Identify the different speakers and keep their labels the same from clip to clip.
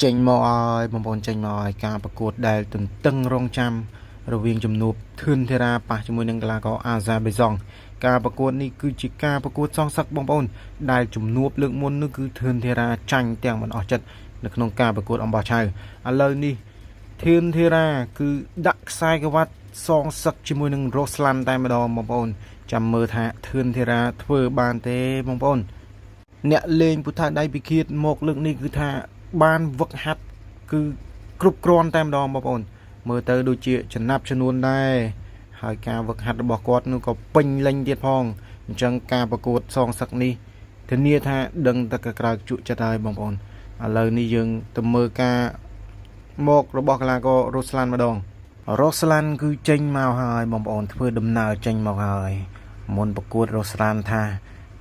Speaker 1: ចេញមកឲ្យបងប្អូនចេញមកឲ្យការប្រកួតដែលទន្ទឹងរង់ចាំរវាងជំនួបធឿនធីរ៉ាប៉ះជាមួយនឹងកីឡាករអាហ្សាប៊ៃសង់ការប្រកួតនេះគឺជាការប្រកួតសងសឹកបងប្អូនដែលជំនួបលើកមុននោះគឺធឿនធីរ៉ាចាញ់ទាំងមិនអស់ចិត្តនៅក្នុងការប្រកួតអំបោះឆៅឥឡូវនេះធឿនធីរ៉ាគឺដាក់ខ្សែក្រវ៉ាត់សងសឹកជាមួយនឹងរ៉ូស្លាន់តែម្ដងបងប្អូនចាំមើលថាធឿនធីរ៉ាធ្វើបានទេបងប្អូនអ្នកលេងពុថាដៃពិឃាតមកលើកនេះគឺថាបានវឹកហាត់គឺគ្រប់គ្រាន់តែម្ដងបងប្អូនមើលទៅដូចជាចំណាប់ចំនួនដែរហើយការវឹកហាត់របស់គាត់នោះក៏ពេញលេញទៀតផងអញ្ចឹងការប្រកួតសងសឹកនេះធានាថាដឹងតែក្រៅជក់ចិត្តហើយបងប្អូនឥឡូវនេះយើងទៅមើលការមករបស់កីឡាកររ៉ូស្លាន់ម្ដងរ៉ូស្លាន់គឺចេញមកហើយបងប្អូនធ្វើដំណើរចេញមកហើយមុនប្រកួតរ៉ូស្លាន់ថា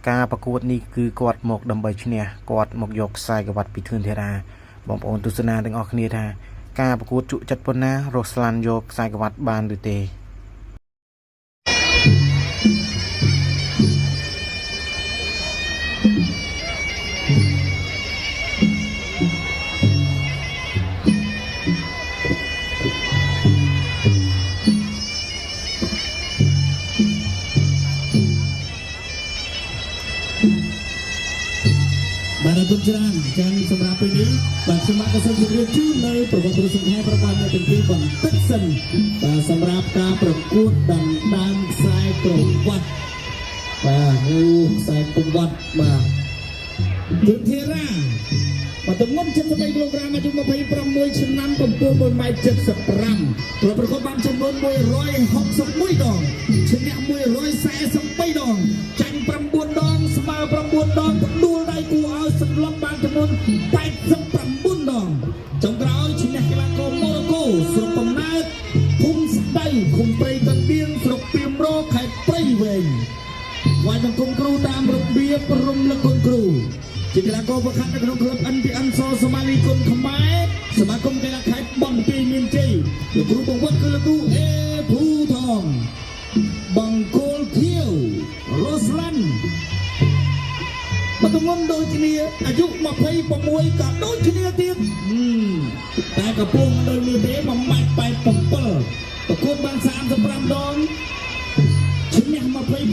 Speaker 1: ការប្រកួតនេះគឺគាត់មកដើម្បីឈ្នះគាត់មកយកខ្សែក្រវ៉ាត់ពីធឿនធីរ៉ាបងប្អូនទស្សនាទាំងអស់គ្នាថាការប្រកួតជក់ចិត្តប៉ុណ្ណារ៉ូស្លាន់យកខ្សែក្រវ៉ាត់បានឬទេ
Speaker 2: បាទអរគុណច្រើនចឹងសម្រាប់ពេលនេះបាទខ្ញុំក៏សូមជម្រាបជូននៅប្រវត្តិរូបសង្ខេបរបស់អ្នកទាំងពីរបន្តិចសិនបាទសម្រាប់ការប្រកួតដណ្ដើមខ្សែក្រវ៉ាត់បាទខ្សែក្រវ៉ាត់បាទធឿនធីរ៉ាបាទទម្ងន់73គីឡូក្រាមអាយុ26ឆ្នាំកម្ពស់1.75 ម៉ែត្រត្រូវប្រកបបានចំនួន161ដងឈ្នះ143ដងចាញ់9ដងស្មើ9ដងផ្ដួលដៃគូឲ្យសន្លប់បានចំនួន89ដងចុងក្រោយឈ្នះកីឡាករម៉ូរ៉ូកូស្រុកកំណើតភូមិស្ដៅឃុំព្រៃកណ្ដៀងស្រុកពីមរខេត្តព្រៃវែងវាយបង្គំគ្រូតាមរបៀបរំលឹកគុណគ្រូជាកីឡាករប្រខាត់នៅក្នុងក្លឹប NPN សសមាលីគុណខ្មែរសមាគមកីឡាខេត្តបន្ទាយមានជ័យលោកគ្រូបង្វឹកគឺលោកគ្រូអេភូថងបង្គោលខៀវរ៉ូស្លាន់បទងន់ដូចគ្នាអាយុ26ក៏ដូចគ្នាទៀតតែកំពុងដូចនេះទេ1.87 ម៉ែត្រប្រកួតបាន35ដងឈ្នះ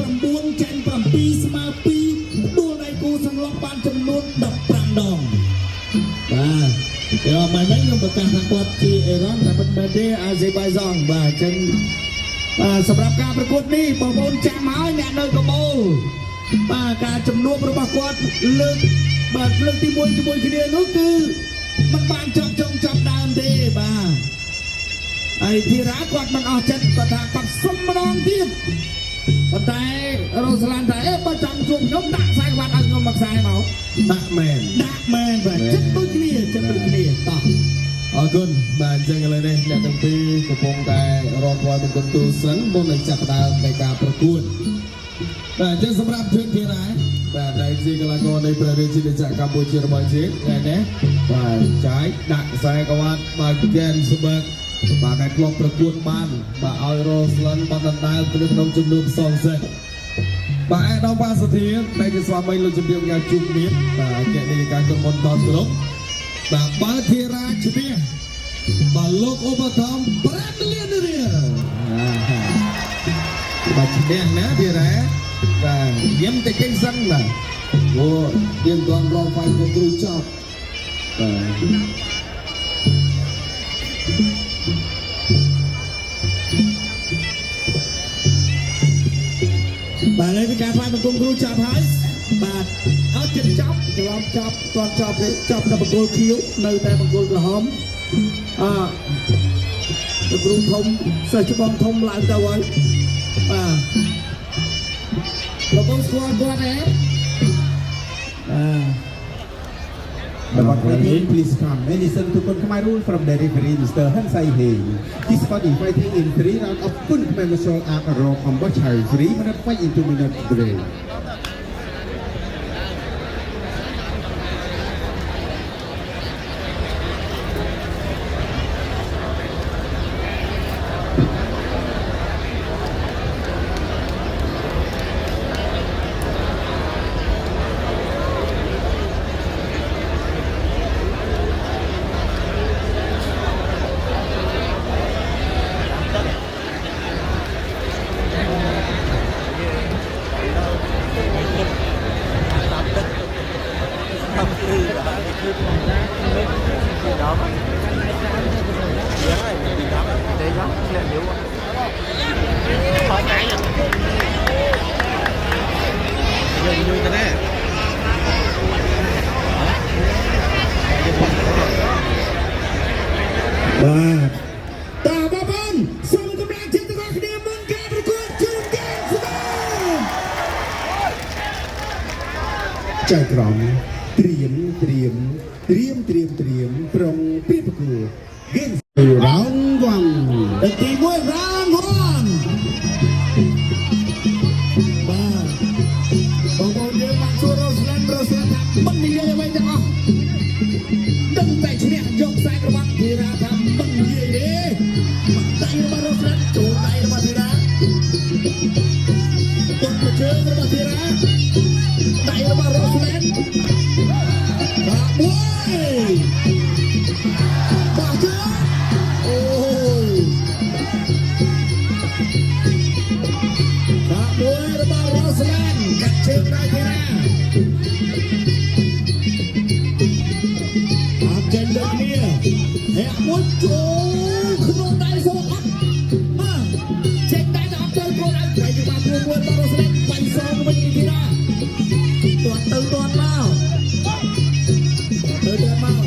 Speaker 2: 29ចាញ់7ស្មើ2ដួលដៃគូសន្លប់បានចំនួន15ដងបាទយកមកនេះខ្ញុំប្រកាសថាគាត់ជាអេរ៉ង់តែមិនមែនទេអាហ្សេបៃសង់បាទអញ្ចឹងសម្រាប់ការប្រកួតនេះបងប្អូនចាំឲ្យអ្នកនៅកបូលបាទការជំនួបរបស់គាត់លើកទី1ជាមួយគ្នានោះគឺមិនបានចប់ដើមទេបាទហើយធីរ៉ាគាត់មិនអស់ចិត្តគាត់ថាគាត់សុំម្ដងទៀតប៉ុន្តែរ៉ូស្លាន់ថាបើចង់ជួបខ្ញុំដាក់ខ្សែក្បាត់ឲ្យខ្ញុំមកខ្សែមកដាក់មែនបាទចិត្តដូចគ្នាតោះអរគុណបាទអញ្ចឹងឥឡូវនេះអ្នកទាំងពីរកំពុងតែរកវល់ទៅទូសិនមុននឹងចាប់ផ្ដើមនៃការប្រកួតបាទអញ្ចឹងសម្រាប់ធឿនធីរ៉ាបាទដែលជាកីឡាករនៃព្រះរាជាណាចក្រកម្ពុជារបស់យើងនេះបាទចាយដាក់ខ្សែក្បាត់បាទហ្គេនស្បឺកបាទដែលធ្លាប់ប្រកួតបានបាទឲ្យរ៉ូស្លាន់បានដណ្ដើមទៅក្នុងជំនួបសងសឹកបាទឯកឧត្តមបាសធាដែលជាស្វាមីលោកជំរាបយ៉ាងជុំមៀតបាទអគ្គនាយិកាក្រុមហ៊ុនតនក្រុមបាទបើធីរ៉ាឈ្នះបាទលោកឧបត្ថម្ភ5លានរៀលបាទឈ្នះណាធីរ៉ាបាទយាមតែគេសិនបាទអូយើងទាន់រងបាយគ្រូចប់បាទឥឡូវនេះការផ្លាយបង្គំគ្រូចាប់ហើយបាទអត់ចិត្តចាប់ច្រឡំចាប់គាត់ចាប់ទេចាប់តែបង្គោលខៀវនៅតែបង្គោលក្រហមលោកគ្រូធំសិស្សច្បងធំឡើងទៅហើយបាទលោកបងស្គាល់គាត់ទេ
Speaker 3: The fighting, please come and listen to Khmer rule from the referee Mr. Han Sai Hei. This body fighting in 3 rounds of Khmer martial art around Ambachai 3 minute fight into minute break.
Speaker 2: បាទតើបងប្អូនសូមកម្លាំងចិត្តទាំងអស់គ្នាមុនការប្រកួតជូនគេស្វាចៅក្រមត្រៀមប្រុងពីប្រកួត Games Round 1ទី1 Round 1បាទបងប្អូនយើងបានសួររស់ឡានថាមិននិយាយអ្វីទាំងអស់ដឹងតែឈ្នះយកខ្សែក្រវ៉ាត់ធីរ៉ាថាមិននិយាយទេដៃរបស់រស់ឡានចូលដៃរបស់ធីរ៉ាទុកទៅជើងរបស់ធីរ៉ាដៃរបស់រស់ឡានបាទមួយបាទជើងអូយបាទមួយរបស់រស់ឡានកាត់ជើងដៃធីរ៉ាចេញដូចគ្នាហែកមួយចូលក្នុងដៃសងអត់បាទចេញដៃទៅអត់ទៅខ្លួនឯងតែយកមកមួយរបស់រស់ឡានបាញ់សងវិញធីរ៉ាទាត់ទៅទាត់មក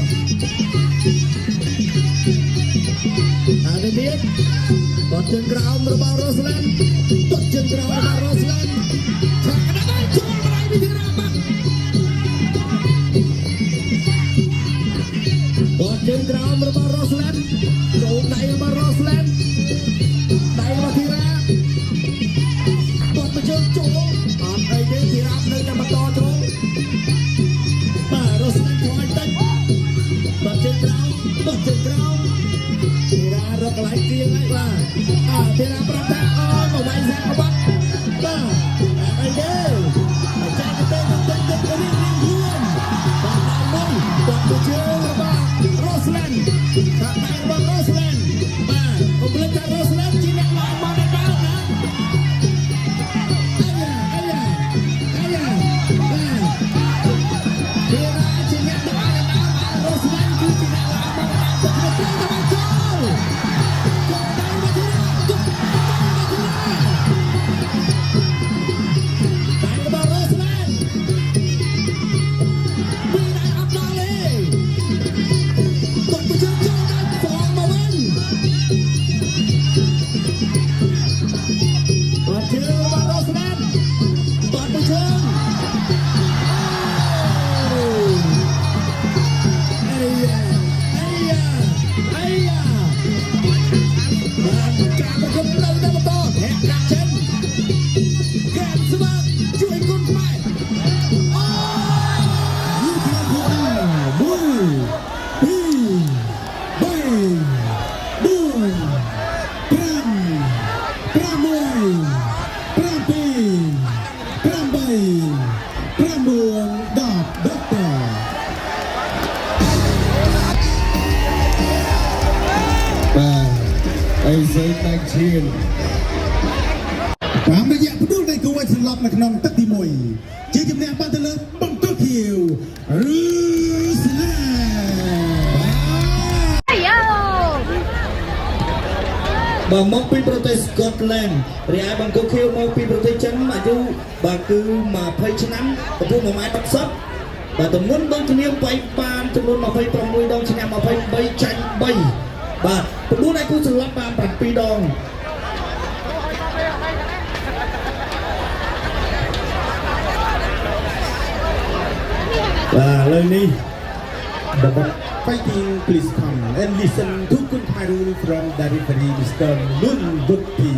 Speaker 2: អានេះទៀតទាត់ជើងក្រោមរបស់រស់ឡានទាត់ជើងក្រោមរបស់រស់ឡានឆាក់ដល់ចូលដៃធីរ៉ាបាត់គាត់ជើងក្រោមរបស់រស់ឡានចូលដៃរបស់រស់ឡានដៃរបស់ធីរ៉ាគាត់ទៅជើងចូលអត់អីទេធីរ៉ានៅតែបន្តចូលបាទរស់ឡានចូលឲ្យតិចគាត់ជើងក្រោមធីរ៉ារកកន្លែងទៀងហើយបាទធីរ៉ាប្រាប់ថាអូយមកវាយសាក់បាត់បាទអីទេចែកទៅទៅរៀងខ្លួនបាទមួយគាត់ទៅជើងរបស់រស់ឡានថាដៃរបស់រស់ឡានបាទកុំភ្លេចថារស់ឡានជាអ្នកឡើងមកដល់ដល់ណាអាយ៉ាបាទធីរ៉ាជាអ្នកដឹកឲ្យដល់រស់ឡានគឺជាអ្នកឡើងមកដល់ទៅទៅចូលតាមរយៈផ្ដួលនៃគូឲ្យសន្លប់នៅក្នុងទឹកទី1ជាជំនះបានទៅលើបង្កខៀវឬស្លាបាទមកពីប្រទេសស្កុតឡែនរីឯបង្កខៀវមកពីប្រទេសចិនអាយុបាទគឺ20ឆ្នាំកំពុង1.10 ម៉ែត្របាទទម្ងន់ដូចគ្នាវាយបានចំនួន26ដងឈ្នះ23ចាញ់3បាទ9ឯគូសន្លប់បាន7ដងបាទលើនេះ Fighting please come and listen to good rule from the referee Mr. Lun Bukti.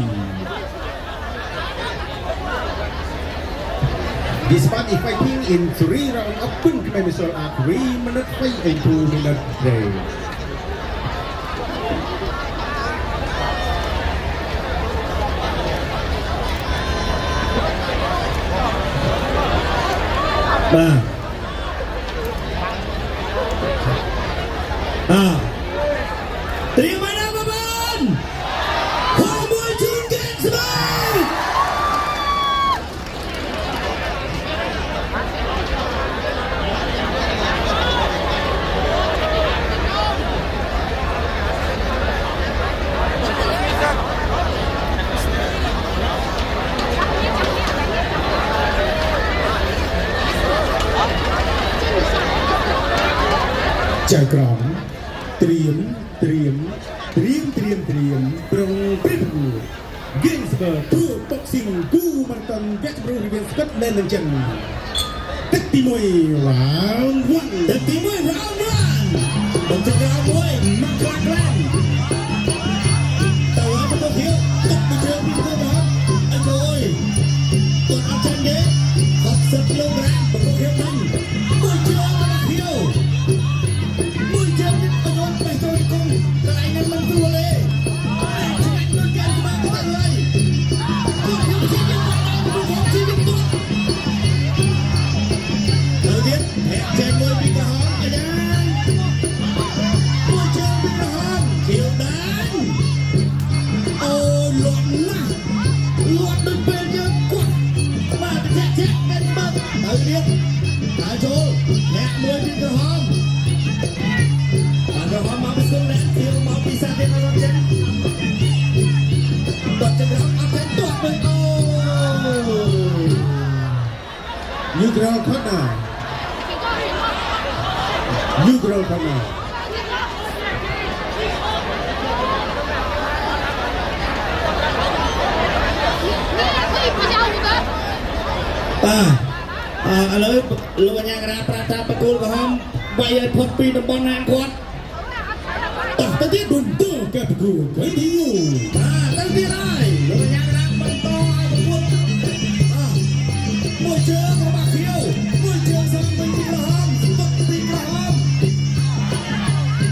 Speaker 2: This part is fighting in 3 rounds of Kun Kmemisol at 3 minutes fight and 2 minutes break. Bah. Terima kasih Bapak. Homboy Junggen Sebai.
Speaker 3: ចៅក្រមត្រៀមក្រុងព្រឹកហ្គេមស្បឺទូបុកស៊ីងគូមិនតាន់វគ្គរយវិនស្កិតលែននឹងចឹងទឹកទី1 round 1ទឹកទី1 round 1បន្ទាប់ round 1មកខ្លាំងខ្លាំងតើមកទៅទៀតទឹកទៅជើងពីទៅមកអញ្ចឹងគាត់អត់ចឹងទេ60គីឡូក្រាមបើគាត់ខ្ញុំហ្នឹងមួយជើងមកហៀវមួយជើងនេះទៅយកទៅចូលគុំតែឯងនឹងមិនស្រួលទេឆ្ងាញ់ដូចគេមកគាត់ហើយគាត់ខ្ញុំជិះយកគាត់ជិះយកគាត់ទៅទៀតអ្នកចេញមួយពីក្រហមអាយ៉ាមួយជើងពីក្រហមហៀវដែរអូលាត់ណាស់លាត់ដូចពេលយើងគាត់បាទចាក់មិនបើទៅទៀតហើយចូលអ្នកមួយពីក្រហមក្រហមមកពីស្គងអ្នកហៀវមកពីសាទៀតអត់ចេញតោះចឹងអត់ចេញតោះទៅអូ Neutral corner ឥឡូវលោកអាញាករាប្រាប់ថាបកគោលក្រហមវាយឲ្យផុតពីតំបន់ហានគាត់តោះទៅទៀតឌុនតូកែបគូទៅទីយូទៅទៀតហើយលោកអាញាករាបន្តឲ្យបកគោលមួយជើងរបស់ខៀវមួយជើងសំពីក្រហមទុកពីក្រហម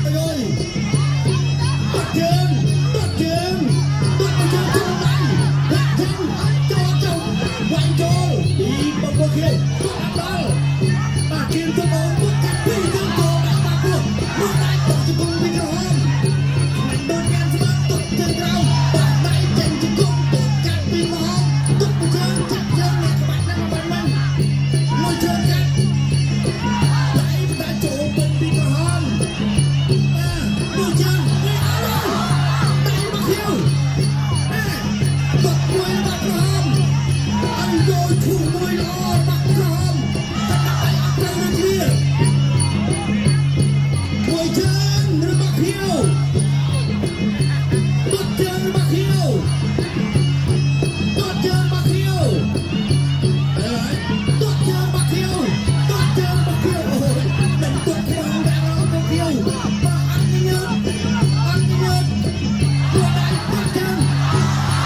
Speaker 3: អើយទុកជើងចូលដៃលាក់ជើងចូលវាយចូលពីបកគោលខៀវទុកអត់ដល់បាទគៀវទៅអូនទុកកាត់ពីជើងចូលដាក់បាក់ខ្លួនមួយដៃទុកជង្គង់ពីក្រហមដូចយ៉ាងស្មាត់ទុកជើងក្រោមបាក់ដៃចេញជង្គង់ទុកកាត់ពីក្រហមទុកជើងចាប់ជើងអ្នកក្បាច់នឹងមិនមួយជើងកាត់ដៃតែចូលពេញពីក្រហមមួយជើងនេះអត់ដៃមកខៀវទុកមួយបាក់ក្រហមអញយកឈូសមួយល្អបាក់ក្រហមតែដៃអត់ត្រូវនឹងគ្នាមួយជើងរបស់ខៀវទុកជើងរបស់ខៀវទុកជើងរបស់ខៀវទុកជើងរបស់ខៀវទុកជើងរបស់ខៀវអូយមិនទុកក្នុងដែររបស់ខៀវបើអត់ញើសពួកដៃទុកជើងទុកជើ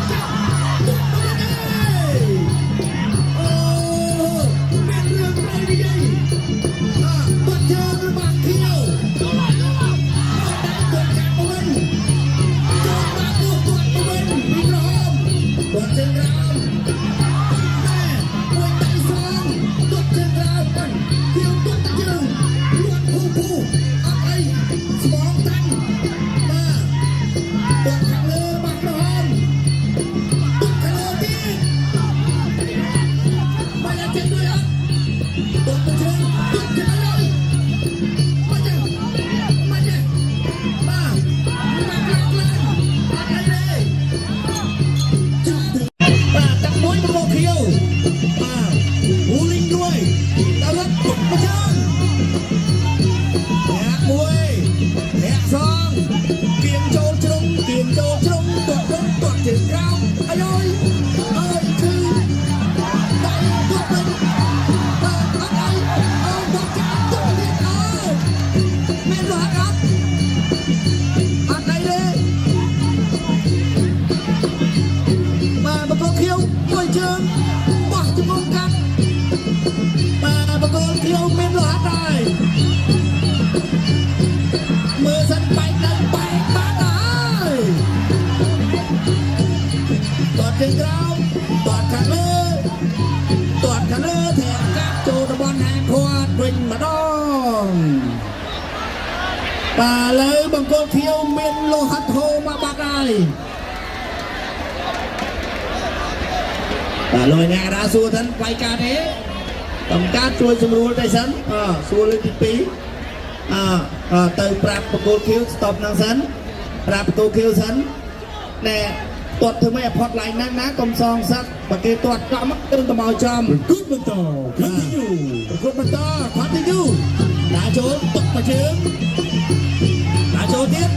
Speaker 3: ងទុកទៅទេអូមានរឿងอะไรនិយាយទុកជើងរបស់ខៀវទុកដៃទុកកាត់វិញចូលមកទុកវិញពីក្រហមទុកជើងក្រោមមួយដៃសងទុកជើងក្រោមវិញខៀវទុកជើងលួនភូអត់អីស្មងតាំងបាទទុកខាងលើរបស់ក្រហមទុកខាងលើទៀតមកយ៉ាងចេញด้วยអត់ទុកទៅជើងទុកជើងហើយមកចេះបាទខ្លាំងអត់អីទេបាទតាំងមួយមកខៀវបាទហូលីងด้วยតើរត់ទុកមកជើងអ្នកមួយអ្នកសងគៀងចូលជ្រុងទុកវិញទុកជើងក្រោមអាយអើយគឺដៃទុកវិញបាទអត់អីអូទុកចាទុកទៀតអើយមានរត់អត់អត់អីទេបាទបកគោលខៀវមួយជើងបោះជង្គង់កាត់បាទបកគោលខៀវមានរត់ហើយមើលសិនបែកដល់បែកបាត់ហើយទាត់ជើងក្រោមទាត់ខាងលើធាក់កាប់ចូលតំបន់ហាងគាត់វិញម្ដងបាទឥឡូវបង្គោលខៀវមានលោហិតហូរមកបាត់ហើយបាទលោកអ្នករាសួរថាផ្លៃការទេតំការជួយសម្រួលទៅសិនសួរលើកទី2ទៅប្រាប់បង្គោលខៀវស្តុបនឹងសិនប្រាប់បង្គោលខៀវសិនណែ
Speaker 2: ตัวทำไมพอดไหลนั้นนะกรมซองซักปากเกตัวกลับมาเดินตะมอจอม
Speaker 3: กุดมันต่อคันที่อยู่
Speaker 2: กดมันต่อคอนติยูดาโจตกมาเชิงดาโจเทียบ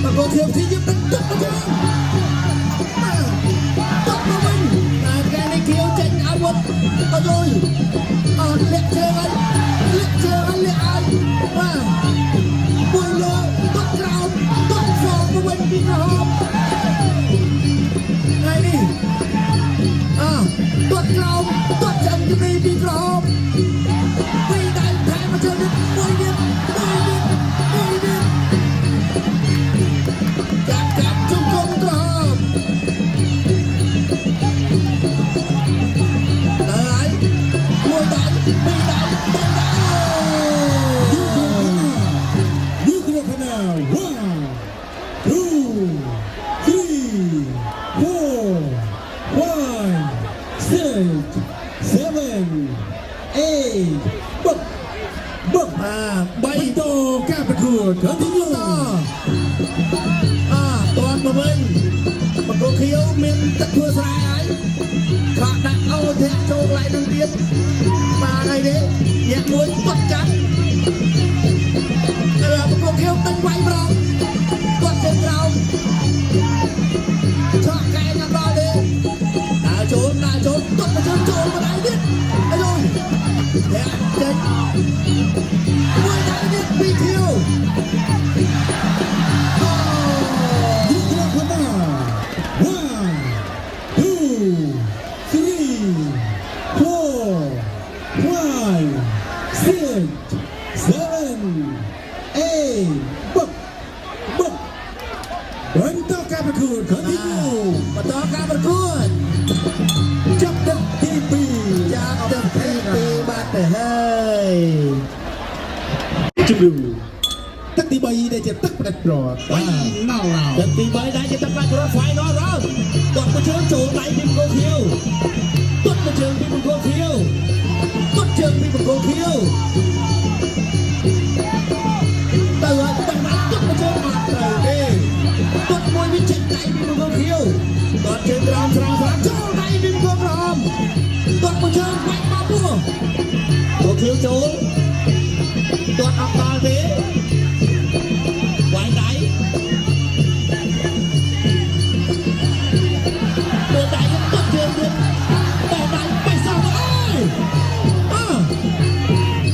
Speaker 2: ตะโกเทียบที่ยึดตกมาเชิงตกมาวิ่งแกในเขียวเจ็ดอาวุธเอาโดยเล็กเชิงเล็กเชิงเล็กไอ้ว่าบุยโลตกกราวตกฟองมาวิ่งปีกระหอบไงนี่ตกกราวตกจังจะมีปีกระหอบไม่ได้แพ้มาเจอเด็กบุยเด็กบุยเด็กจับจุกกระหอบใบโตการประกวดครั้งที่ต่อตอนมาเป็นประกวดเขียวเมียนตะกัวสายขะดักเอาเทคโจไหลนั่งเดียบมาไงเด้อยากมวยปัดจัดประกวดเขียวตั้งไว้บล็อกปัดเจ็บเราชอบแกงกันรอเด้นาโจต้องมาโจมาได้ดิไอ้โดยแย่เจ็บมวยไทยนี่ปีเขียว
Speaker 3: ยุคละคนหน้า one two three four five six seven eight บึกวันต่อการประกวดครั้งที่หนึ่ง
Speaker 2: มาต่อการประกวด
Speaker 3: จับเด็กที่ปี
Speaker 2: จากเด็กที่ปีบัดเฮ้ย
Speaker 3: จุดดูตักตีใบได้จะตักประปลอดเน่าเรา
Speaker 2: เด็กตีใบได้จะตั้งแต่รถไฟนอนร้อนกดมาเชิญโจไหลพิมพ์โกเขียวกดมาเชิญพิมพ์โกเขียวกดเชิญพิมพ์โกเขียวเตือนตั้งแต่กดมาเชิญอาเตอร์เด้กดมวยวิจิตรไหลพิมพ์โกเขียวกดเชิญรามสรามโจไหลพิมพ์โกพร้อมกดมาเชิญไปมาบัวโกเขียวโจตัวอัปตาเด้ไหวไหนตัวไหนยังตัวเดียวแต่ไหนไปสาวเอ้ย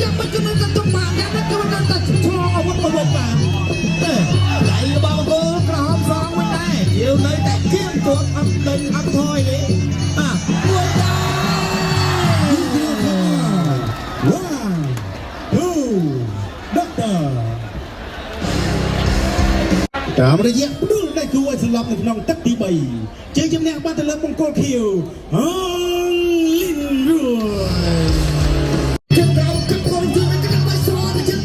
Speaker 2: ยังไม่กำลังจะต้องมายังไม่กำลังจะชออาวุธมาลงมาไหลบาลโกกระหอบสองไม่ได้เดี๋ยวเลยแต่เกี้ยมตัวอัพเดินอัพถอยเลยมวยได้
Speaker 3: one two ด็อกเตอร์ตามระยะดูได้ตัวสลับในน้องตักตีใบเจ๊จำแนกบ้านตะเลิมมงกลคิวฮันลินรวย
Speaker 2: จะเรากับคนที่ไม่กำลังไปสอนนะจ๊ะ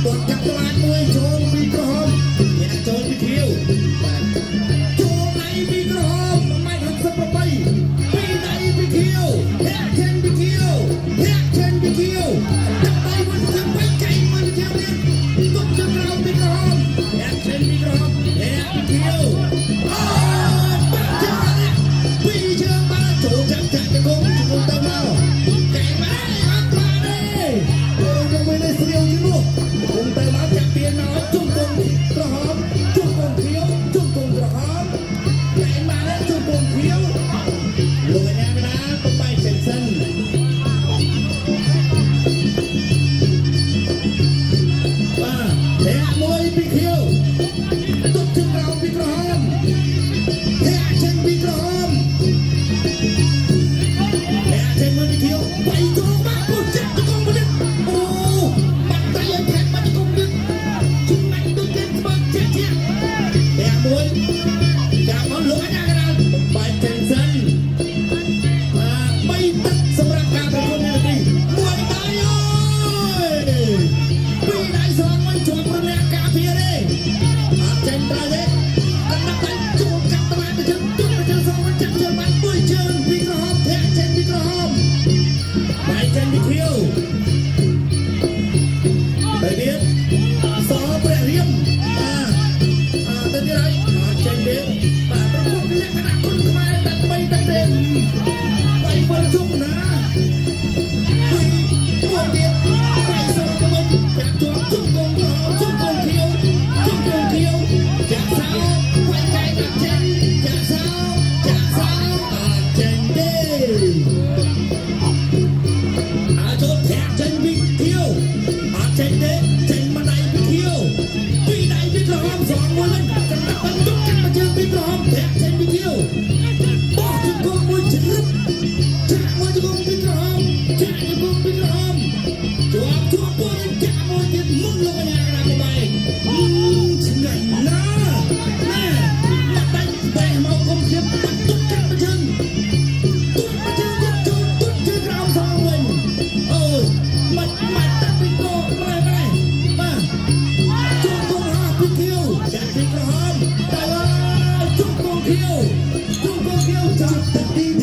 Speaker 2: บทจับตลาดมวยโจมมีกระหอบอย่าโจมไปเที่ยวโจมไหนมีกระหอบไม่ทำสักไปปีไหนไปเที่ยวแฮกเชนไปเที่ยวแฮกเชนไปเที่ยวจับไปวันจะไปใจมันเที่ยวเนี่ยต้องจะเรามีกระหอบแฮกเชนมีกระหอบแฮกไปเที่ยวปัจจุบันเนี่ยปีเชื่อมาโจมจับจับจะโกงจะโกงตามเราใจมาได้ยังไม่ได้เสียวอยู่ลูกคงแต่มาจากเตียนน้อยจุ่มกงกระหอบจุ่มกงเขียวจุ่มกงกระหอบใจมาแล้วจุ่มกงเขียวลงไปแน่ไม่ได้ต้องไปเซ็นเซนแห่มวยปีเขียวตุ๊กถึงเราปีกระหอบแห่เช่นปีกระหอบแห่เช่นมวยปีเขียวไปโจมมาปุ๊บเจ็บตะกงมาดิโอ้ปัดใจยังแข็งมาตะกงดิชุดมันตุ๊กเจ็บมาเจ็บเจ็บแห่มวยจากมันลงกันยังไงต้องไปเซ็นเซนไม่ตัดสำหรับการประกวดในปีมวยไทยปีไหนสองมันจวบประเมียกาเพียร์เจนตราเด็กกันนักไปจูบกับตลาดไปถึงจุดไปถึงสองมันจับเจอมันด้วยเชิงปีกระหอบแทงเจนปีกระหอบไปเจนปีเขียวไปเดียดสอเปรี้ยมเต็มที่ไรเจนเด็ก ជួបពួកនឹងចាក់មួយទៀតមុនលោកកញ្ញាកណ្ដាលបាយឆ្ងាញ់ណាស់ណែមកបាញ់បែរមកគុំភាពបាត់ទុកកាប់ជើងទុកជើងទៀតចូលទុកជើងក្រោមសងវិញអូយមកតាំងពីកោប្រែបាទជួបពួកហោះពីគៀវចាក់ទីក្រហមទៅជួបពួកគៀវចាប់ទឹកទី1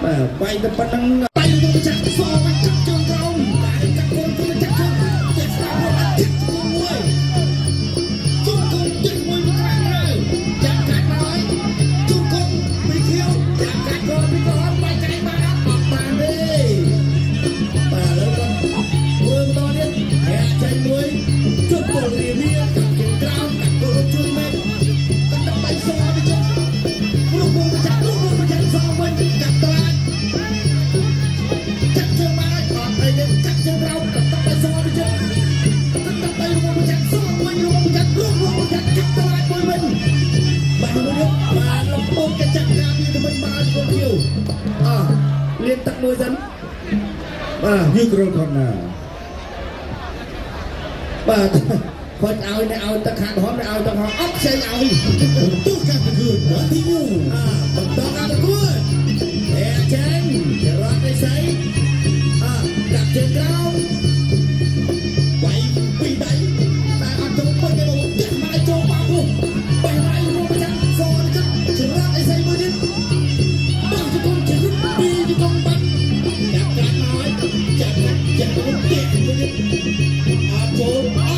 Speaker 2: បាទបាយទៅប៉ុណ្ណឹងបាយទៅចាក់សវិញចាក់ជើងក្រោមបាយចាក់កូនទៅចាក់ជើងចាក់ស្ដាប់មកចាក់គូមួយជុំកូនទឹកមួយពីខាងក្រៅចាក់កាត់ហើយជុំកូនពីខៀវចាក់កាត់កូនពីក្រហមបាយចៃបានអត់បានទេបាទលើគាត់ធ្វើតទៀតហើយចៃមួយជុំកូនរៀបរៀបចាក់ជើងក្រោមកាត់កូនជួយមែនបាយសអទៅចុះលោកមកចាក់សងវិញកាត់តឡាចាក់ជើងមកអត់អីទេចាក់ជើងក្រោមកាត់បាយសអទៅចុះកាត់បាយលោកមកចាក់សងវិញលោកមកចាក់កាត់តឡាមួយវិញបាទលោកបាទលោកមកចាក់ការវាទៅវិញមកកូនគៀវលានទឹកមួយសិនបាទយឺក្រលគាត់ណាបាទគាត់ឲ្យទៅឲ្យទឹកខាងក្រហមទៅឲ្យទឹកហោអត់ខ្ចីឲ្យទុកកាត់គឺទី1បន្តការប្រកួតចេញរត់ទៅស្អីកាត់ជើងក្រោមវាយពីដៃតែអត់ចូលពុតទេបងចាក់មកចូលបាក់នោះបែរមកមកចាក់សនទៅច្រត់អីស្អីមួយទៀតបងជង្គង់ជរុតពីជង្គង់បាត់ចាក់កាត់មកចាក់ទៅទៀតមួយទៀតអត់ចូល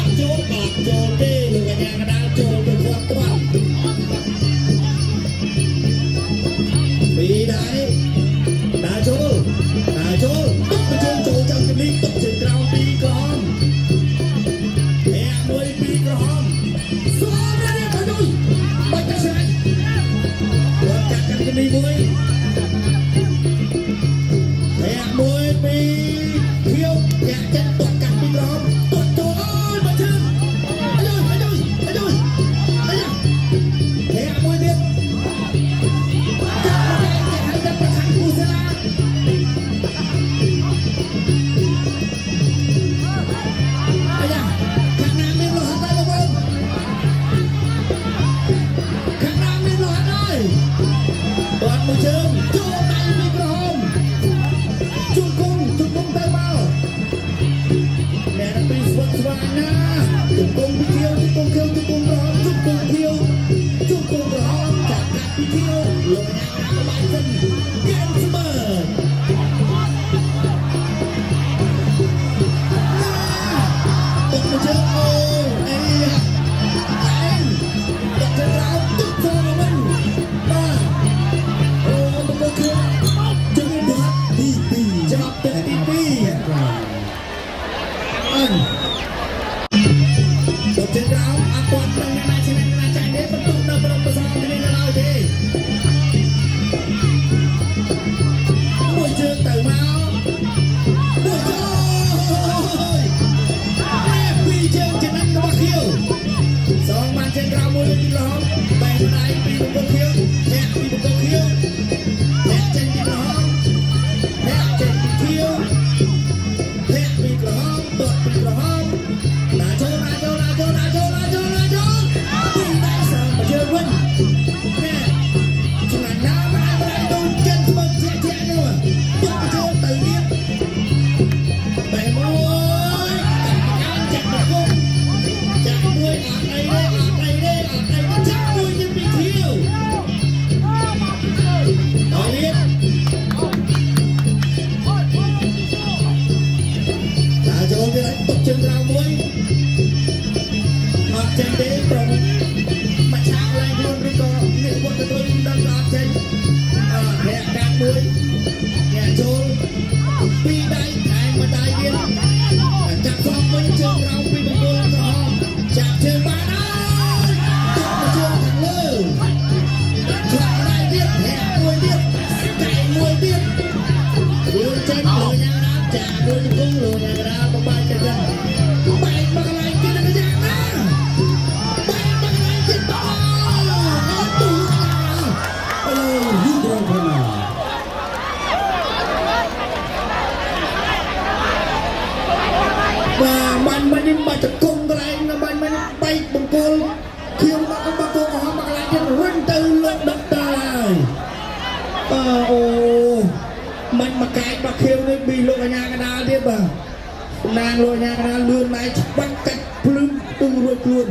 Speaker 2: ទេលោកកញ្ញាកណ្ដាលចូលទៅគាត់ត្បាត់ពីដៃដើរចូលទុកជើងចូលចាំជំនីទុកជើងក្រោមពីក្រហមមួយពីក្រហមសួរនេះទៅជួយបាច់ទៅស្អីគាត់ចាក់ចាំជំនីមួយមួយពីខៀវចាក់ចិត្តទុកកាត់ពីក្រហមទុកចូលអើយមកជើងមួយទៀតចាក់ប្រខាំងគូសាឡាអាយ៉ាខាងណាមានលោះតែលោកបងខាងណាមានលោះហើយបាត់មួយជើងចូលដៃពីក្រហមជង្គង់ទៅមកអ្នកពីស្វត់ស្វាញណាជង្គង់ពីខៀវជង្គង់ក្រហមជង្គង់ខៀវជង្គង់ក្រហមចាក់កាត់ពីខៀវលោកញ៉ាំកាបាយសិនហ្គេមស្មើទុកមកជើងអូអីឯងទុកទៅក្រោមទុកចូលមកវិញបាទអូមកមើលខៀវជើងទី2ចាប់ទឹកទី2ទុកជើងក្រោមអត់ទាន់ប្រឹងណាឆ្នះណាចាញ់ទេបន្ទុកនៅប្រំប្រសងគ្នានៅឡើយទេមួយជើងទៅមកមួយចូលពីរជើងចំណាំរបស់ខៀវសងបានជើងក្រោមមួយពីក្រហមបែរដៃពីបង្គោលខៀវអ្នកពីបង្គោលខៀវអ្នកចេញពីក្រហមអ្នកចេញពីខៀវអ្នកពីក្រហមតពីក្រហមណាចូលពីដៃសងមកជើងវិញអ្នកចំណាំណាមកដូចចិនស្មើជាក់នោះទុកចូលទៅទៀតបែរមួយចាក់មកគុំចាក់មួយអត់អីទេចាក់មួយទៀតពីខៀវដល់ទៀតតាចូលទៀតទុកជើងក្រៅមួយអត់ចេញទេប្រងមកឆាកឡើងខ្លួនឬក៏នេះវត្តទៅដល់អត់ចេញអ្នកកាត់មួយអ្នកចូលពីដៃថែមមួយដៃទៀតចាក់សងវិញជើងក្រៅពីបង្គោលក្រហមចាក់ជើងបានហើយទុកមកជើងខាងលើចាក់ដៃទៀតអ្នកមួយទៀតចៃមួយទៀតខ្លួនចេញលើញ៉ាំណាចាក់មួយជង្គង់លើញ៉ាំណាបបាយចិត្តបែកមកកន្លែងទៀតក៏យ៉ាងណាបែកមកកន្លែងទៀតទៅទូអូយយូរដល់ផង มันยังมาจากกงแรงนะมันไปบังโกลเที่ยวมาบังโกลหอมอะไรจะรุ่นตื่นลงดับตายโอ้มันมาไกลมาเคียวในบีโลกญากระดาเดียบนางโลกญากระดาเลื่อนไหนบังกัดพลึงตึงรวยพลุน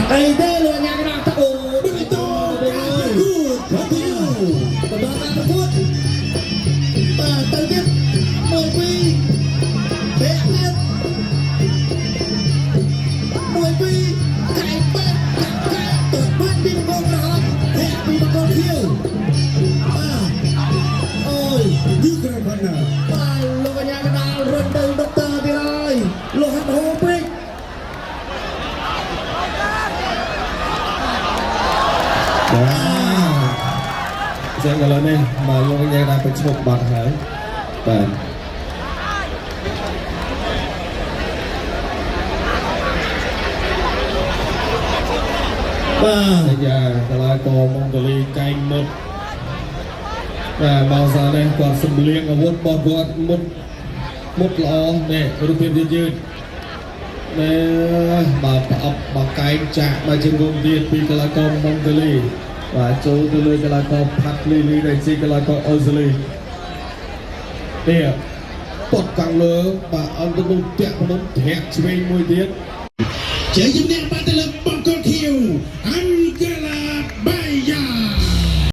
Speaker 2: ไอ้เด้อโลกญากระดาตะโอ้ดึงไอ้โตกูดเขาพิ้วกระโดดตามตะกุดเติมเก็บมวยปีเตะเก็บมวยปีไก่เป็ดไก่ตกบ้านปีมังกรร้อนแหกปีมังกรเที่ยวโอ้ย
Speaker 3: ยูเครนคนน่ะ
Speaker 2: โลกญากระดาเริ่มเดินดอกเตอร์ที่ไรโลหันโฮปิก
Speaker 4: Saya kalau ni malu yang dapat cukup bahaya, kan? Saya kalau kau menggeli kain mut, bangsa ni kuat sembelian awut buat mut law ni rutin dijut. Bà kain chạc bà chân gồm điện vì cái là con mong tới lì và chú tôi lưới cái là con phát lì này chỉ cái là con ôi lì nè bọt càng lỡ bà ông tôi mong tiện của mong thẹt cho mình mùi tiết
Speaker 2: Chỉ dùm nè bà tên là bóng con khiêu anh cái là